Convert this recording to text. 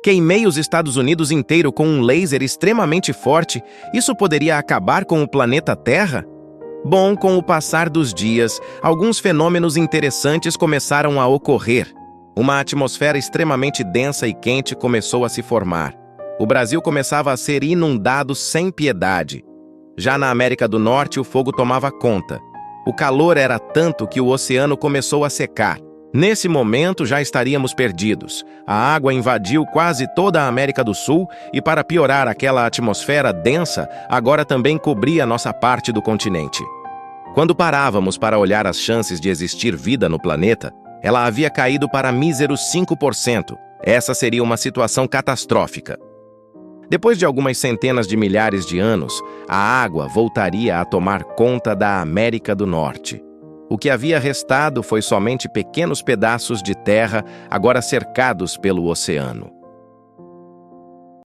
Queimei os Estados Unidos inteiro com um laser extremamente forte. Isso poderia acabar com o planeta Terra? Bom, com o passar dos dias, alguns fenômenos interessantes começaram a ocorrer. Uma atmosfera extremamente densa e quente começou a se formar. O Brasil começava a ser inundado sem piedade. Já na América do Norte, o fogo tomava conta. O calor era tanto que o oceano começou a secar. Nesse momento, já estaríamos perdidos. A água invadiu quase toda a América do Sul e, para piorar, aquela atmosfera densa agora também cobria nossa parte do continente. Quando parávamos para olhar as chances de existir vida no planeta, ela havia caído para míseros 5%. Essa seria uma situação catastrófica. Depois de algumas centenas de milhares de anos, a água voltaria a tomar conta da América do Norte. O que havia restado foi somente pequenos pedaços de terra, agora cercados pelo oceano.